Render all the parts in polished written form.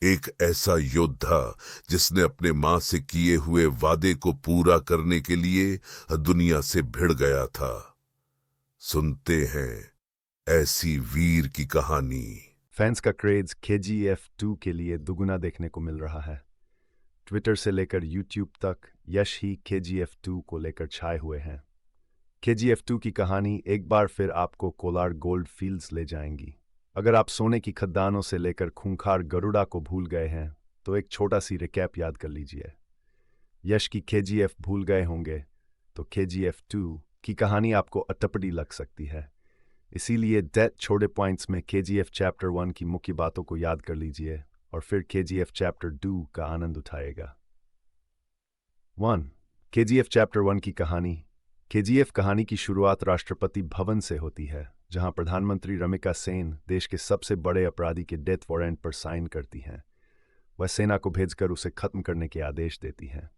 एक ऐसा योद्धा जिसने अपने मां से किए हुए वादे को पूरा करने के लिए दुनिया से भिड़ गया था। सुनते हैं ऐसी वीर की कहानी। फैंस का क्रेज KGF 2 के लिए दुगुना देखने को मिल रहा है। ट्विटर से लेकर यूट्यूब तक यश ही KGF 2 को लेकर छाए हुए हैं। KGF 2 की कहानी एक बार फिर आपको कोलार गोल्ड फील्ड्स ले जाएंगी। अगर आप सोने की खदानों से लेकर खूंखार गरुड़ा को भूल गए हैं तो एक छोटा सी रिकैप याद कर लीजिए। यश की KGF भूल गए होंगे तो KGF 2 की कहानी आपको अटपटी लग सकती है। इसीलिए डेट छोटे पॉइंट्स में KGF चैप्टर 1 की मुख्य बातों को याद कर लीजिए और फिर KGF चैप्टर 2 का आनंद उठाएगा। 1. KGF चैप्टर 1 की कहानी। KGF कहानी की शुरुआत राष्ट्रपति भवन से होती है, जहां प्रधानमंत्री रमिका सेन देश के सबसे बड़े अपराधी के डेथ वारंट पर साइन करती हैं। वह सेना को भेजकर उसे खत्म करने के आदेश देती हैं।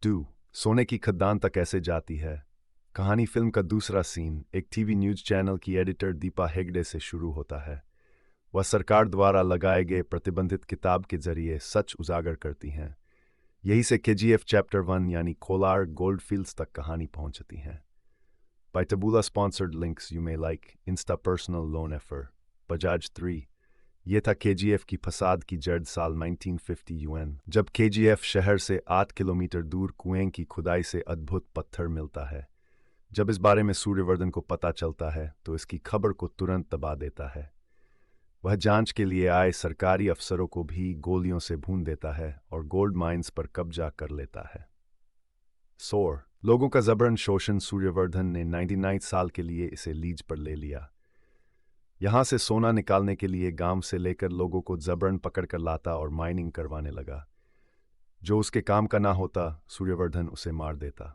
2. सोने की खदान तक कैसे जाती है। कहानी फिल्म का दूसरा सीन एक टीवी न्यूज़ चैनल की एडिटर दीपा हेगड़े से शुरू होता है। वह सरकार द्वारा लगाए गए प्रतिबंधित किताब के जरिए सच उजागर करती हैं। यही से KGF चैप्टर 1 यानी कोलार गोल्ड फील्ड्स तक कहानी पहुंचती है। By Taboola sponsored links you may like Insta personal loan offer Bajaj 3। ये था KGF की फसाद की जड़ साल 1950 UN, जब KGF शहर से 8 किलोमीटर दूर कुएं की खुदाई से अद्भुत पत्थर मिलता है। जब इस बारे में सूर्यवर्धन को पता चलता है तो इसकी खबर को तुरंत दबा देता है। वह जांच के लिए आए सरकारी अफसरों को भी गोलियों से भून देता है और गोल्ड माइंस पर कब्जा कर लेता है। सोर लोगों का जबरन शोषण। सूर्यवर्धन ने 99 साल के लिए इसे लीज पर ले लिया। यहां से सोना निकालने के लिए गांव से लेकर लोगों को जबरन पकड़ कर लाता और माइनिंग करवाने लगा। जो उसके काम का ना होता सूर्यवर्धन उसे मार देता।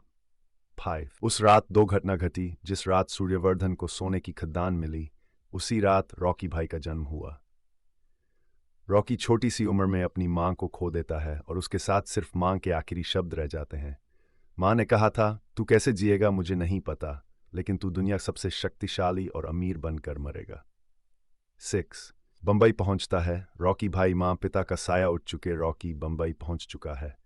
5. उस रात 2 घटना घटी। जिस रात सूर्यवर्धन को सोने की खदान मिली उसी रात रॉकी भाई का जन्म हुआ। रॉकी छोटी सी उम्र में अपनी मां को खो देता है और उसके साथ सिर्फ मां के आखिरी शब्द रह जाते हैं। मां ने कहा था, तू कैसे जिएगा मुझे नहीं पता, लेकिन तू दुनिया सबसे शक्तिशाली और अमीर बनकर मरेगा। 6. बंबई पहुंचता है। रॉकी भाई मां पिता का साया उठ चुके रॉकी बंबई पहुंच चुका है।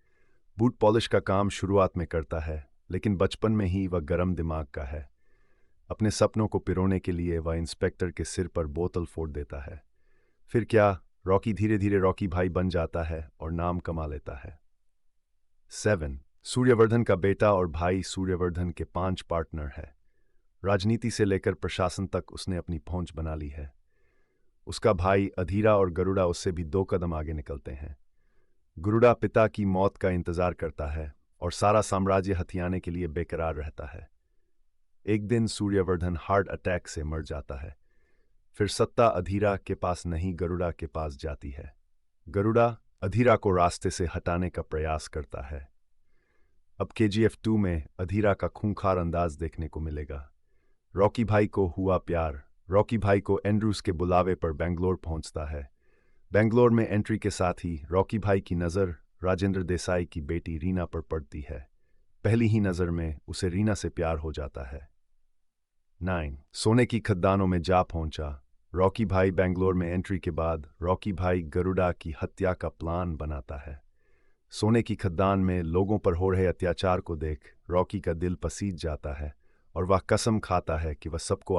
बूट पॉलिश का काम शुरुआत में करता है, लेकिन बचपन में ही वह गर्म दिमाग का है। अपने सपनों को पिरोने के लिए वह इंस्पेक्टर के सिर पर बोतल फोड़ देता है। फिर क्या, रॉकी धीरे धीरे रॉकी भाई बन जाता है और नाम कमा लेता है। 7. सूर्यवर्धन का बेटा और भाई। सूर्यवर्धन के 5 पार्टनर है। राजनीति से लेकर प्रशासन तक उसने अपनी पहुंच बना ली है। उसका भाई अधीरा और गरुड़ा उससे भी 2 कदम आगे निकलते हैं। गरुड़ा पिता की मौत का इंतजार करता है और सारा साम्राज्य हथियाने के लिए बेकरार रहता है। एक दिन सूर्यवर्धन हार्ट अटैक से मर जाता है। फिर सत्ता अधीरा के पास नहीं गरुड़ा के पास जाती है। गरुड़ा अधीरा को रास्ते से हटाने का प्रयास करता है। अब KGF 2 में अधीरा का खूंखार अंदाज देखने को मिलेगा। रॉकी भाई को हुआ प्यार। रॉकी भाई को एंड्रूस के बुलावे पर बेंगलोर पहुंचता है। बेंगलोर में एंट्री के साथ ही रॉकी भाई की नज़र राजेंद्र देसाई की बेटी रीना पर पड़ती है। पहली ही नज़र में उसे रीना से प्यार हो जाता है। 9. सोने की खदानों में जा पहुंचा। रॉकी भाई बेंगलोर में एंट्री के बाद रॉकी भाई गरुड़ा की हत्या का प्लान बनाता है। सोने की खदान में लोगों पर हो रहे अत्याचार को देख रॉकी का दिल पसीज जाता है और वह कसम खाता है कि वह सबको